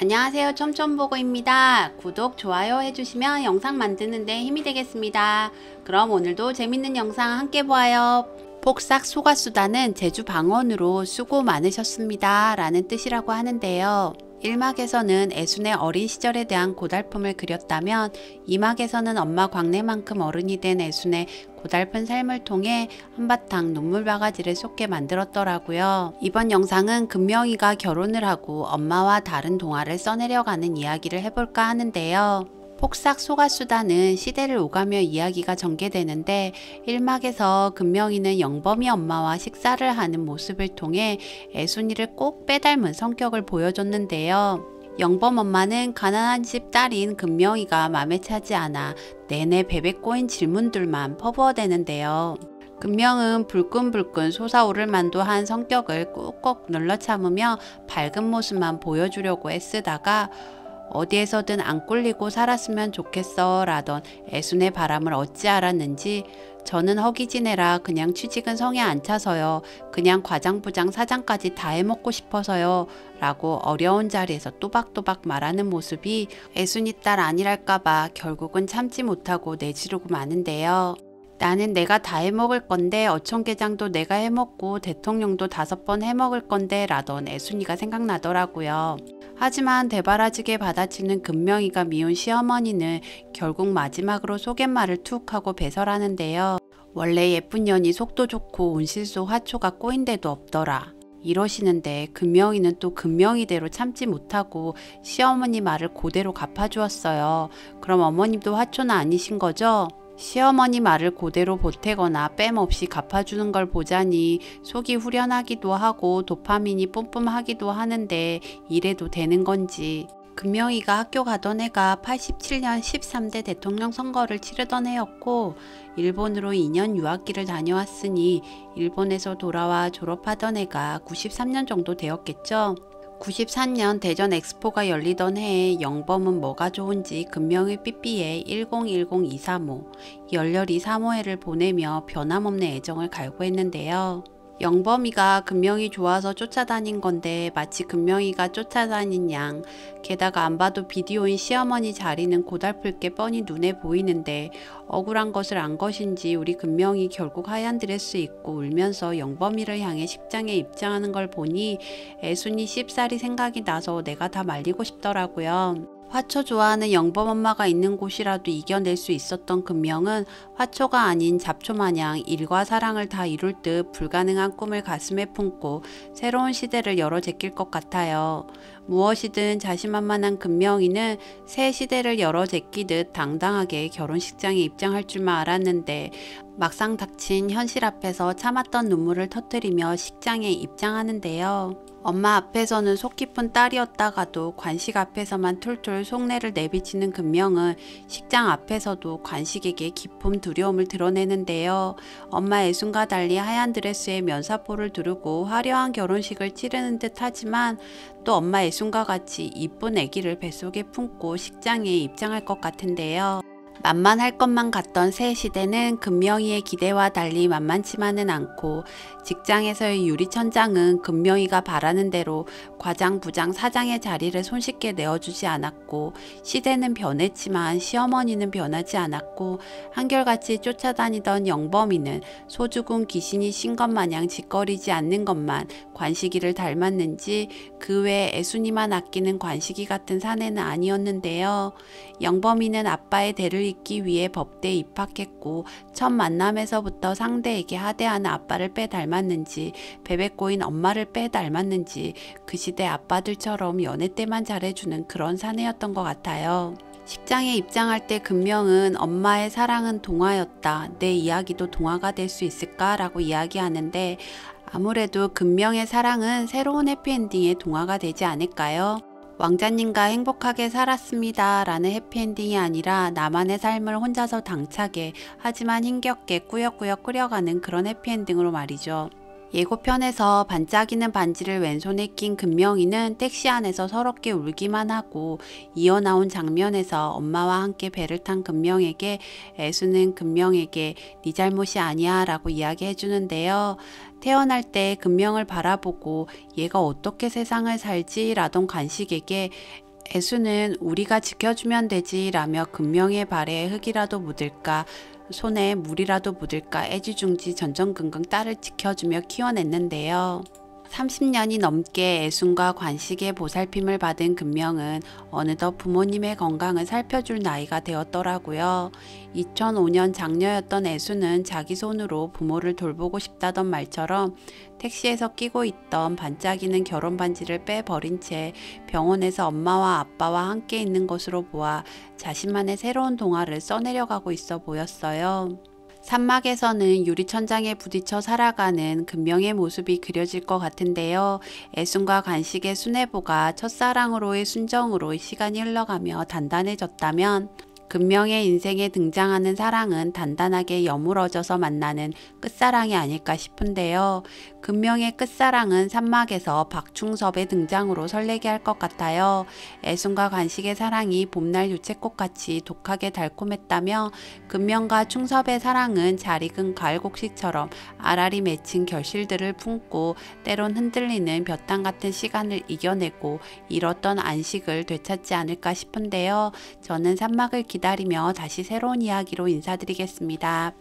안녕하세요, 촘촘보고입니다. 구독, 좋아요 해주시면 영상 만드는데 힘이 되겠습니다. 그럼 오늘도 재밌는 영상 함께 보아요. 폭삭 소가수다는 제주 방언으로 수고 많으셨습니다 라는 뜻이라고 하는데요. 1막에서는 애순의 어린 시절에 대한 고달픔을 그렸다면 2막에서는 엄마 광래만큼 어른이 된 애순의 고달픈 삶을 통해 한바탕 눈물 바가지를 쏟게 만들었더라고요. 이번 영상은 금명이가 결혼을 하고 엄마와 다른 동화를 써내려가는 이야기를 해볼까 하는데요. 폭삭 소가수다는 시대를 오가며 이야기가 전개되는데 1막에서 금명이는 영범이 엄마와 식사를 하는 모습을 통해 애순이를 꼭 빼닮은 성격을 보여줬는데요. 영범 엄마는 가난한 집 딸인 금명이가 맘에 차지 않아 내내 베베 꼬인 질문들만 퍼부어대는데요. 금명은 불끈불끈 솟아오를 만도 한 성격을 꾹꾹 눌러 참으며 밝은 모습만 보여주려고 애쓰다가 어디에서든 안 꿀리고 살았으면 좋겠어 라던 애순의 바람을 어찌 알았는지 저는 허기지내라 그냥 취직은 성에 안 차서요. 그냥 과장부장 사장까지 다 해먹고 싶어서요. 라고 어려운 자리에서 또박또박 말하는 모습이 애순이 딸 아니랄까봐 결국은 참지 못하고 내지르고 마는데요. 나는 내가 다 해먹을 건데 어촌게장도 내가 해먹고 대통령도 5번 해먹을 건데 라던 애순이가 생각나더라고요. 하지만 대바라지게 받아치는 금명이가 미운 시어머니는 결국 마지막으로 속갯말을 툭 하고 배설하는데요. 원래 예쁜 년이 속도 좋고 온실속 화초가 꼬인 데도 없더라. 이러시는데 금명이는 또 금명이대로 참지 못하고 시어머니 말을 그대로 갚아주었어요. 그럼 어머님도 화초는 아니신 거죠? 시어머니 말을 그대로 보태거나 뺨없이 갚아주는 걸 보자니 속이 후련하기도 하고 도파민이 뿜뿜하기도 하는데 이래도 되는 건지. 금명이가 학교 가던 애가 87년 13대 대통령 선거를 치르던 애였고 일본으로 2년 유학기를 다녀왔으니 일본에서 돌아와 졸업하던 애가 93년 정도 되었겠죠. 94년 대전 엑스포가 열리던 해에 영범은 뭐가 좋은지 금명의 삐삐에 1010-235 열렬히 사모회를 보내며 변함없는 애정을 갈구했는데요. 영범이가 금명이 좋아서 쫓아다닌 건데 마치 금명이가 쫓아다닌 양. 게다가 안 봐도 비디오인 시어머니 자리는 고달플 게 뻔히 눈에 보이는데 억울한 것을 안 것인지 우리 금명이 결국 하얀 드레스 입고 울면서 영범이를 향해 식장에 입장하는 걸 보니 애순이 씹살이 생각이 나서 내가 다 말리고 싶더라고요. 화초 좋아하는 영범 엄마가 있는 곳이라도 이겨낼 수 있었던 금명은 화초가 아닌 잡초마냥 일과 사랑을 다 이룰 듯 불가능한 꿈을 가슴에 품고 새로운 시대를 열어 제낄 것 같아요. 무엇이든 자신만만한 금명이는 새 시대를 열어 제끼듯 당당하게 결혼식장에 입장할 줄만 알았는데 막상 닥친 현실 앞에서 참았던 눈물을 터뜨리며 식장에 입장하는데요. 엄마 앞에서는 속 깊은 딸이었다가도 관식 앞에서만 툴툴 속내를 내비치는 금명은 식장 앞에서도 관식에게 깊은 두려움을 드러내는데요. 엄마 애순과 달리 하얀 드레스에 면사포를 두르고 화려한 결혼식을 치르는 듯 하지만 또 엄마 애순과 같이 이쁜 아기를 뱃속에 품고 식장에 입장할 것 같은데요. 만만할 것만 같던 새 시대는 금명이의 기대와 달리 만만치만은 않고 직장에서의 유리천장은 금명이가 바라는 대로 과장, 부장, 사장의 자리를 손쉽게 내어주지 않았고 시대는 변했지만 시어머니는 변하지 않았고 한결같이 쫓아다니던 영범이는 소주군 귀신이 신 것 마냥 짓거리지 않는 것만 관식이를 닮았는지 그 외에 애순이만 아끼는 관식이 같은 사내는 아니었는데요. 영범이는 아빠의 대를 잇기 위해 법대에 입학했고 첫 만남에서부터 상대에게 하대하는 아빠를 빼 닮았는지 베베 꼬인 엄마를 빼 닮았는지 그 시대 아빠들처럼 연애 때만 잘해주는 그런 사내였던 것 같아요. 식장에 입장할 때 금명은 엄마의 사랑은 동화였다. 내 이야기도 동화가 될 수 있을까? 라고 이야기하는데 아무래도 금명의 사랑은 새로운 해피엔딩의 동화가 되지 않을까요? 왕자님과 행복하게 살았습니다 라는 해피엔딩이 아니라 나만의 삶을 혼자서 당차게 하지만 힘겹게 꾸역꾸역 끓여가는 그런 해피엔딩으로 말이죠. 예고편에서 반짝이는 반지를 왼손에 낀 금명이는 택시 안에서 서럽게 울기만 하고 이어나온 장면에서 엄마와 함께 배를 탄 금명에게 애수는 금명에게 네 잘못이 아니야 라고 이야기해 주는데요. 태어날 때 금명을 바라보고 얘가 어떻게 세상을 살지 라던 관식에게 애수는 우리가 지켜주면 되지 라며 금명의 발에 흙이라도 묻을까 손에 물이라도 묻을까 애지중지 전전긍긍 딸을 지켜주며 키워냈는데요. 30년이 넘게 애순과 관식의 보살핌을 받은 금명은 어느덧 부모님의 건강을 살펴줄 나이가 되었더라고요. 2005년 장녀였던 애순은 자기 손으로 부모를 돌보고 싶다던 말처럼 택시에서 끼고 있던 반짝이는 결혼 반지를 빼버린 채 병원에서 엄마와 아빠와 함께 있는 것으로 보아 자신만의 새로운 동화를 써내려가고 있어 보였어요. 산막에서는 유리천장에 부딪혀 살아가는 금명의 모습이 그려질 것 같은데요. 애순과 관식의 순애보가 첫사랑으로의 순정으로 시간이 흘러가며 단단해졌다면 금명의 인생에 등장하는 사랑은 단단하게 여물어져서 만나는 끝사랑이 아닐까 싶은데요. 금명의 끝사랑은 산막에서 박충섭의 등장으로 설레게 할 것 같아요. 애순과 관식의 사랑이 봄날 유채꽃같이 독하게 달콤했다며 금명과 충섭의 사랑은 잘 익은 가을곡식처럼 알알이 맺힌 결실들을 품고 때론 흔들리는 볕탕 같은 시간을 이겨내고 잃었던 안식을 되찾지 않을까 싶은데요. 저는 산막을 기다리며 다시 새로운 이야기로 인사드리겠습니다.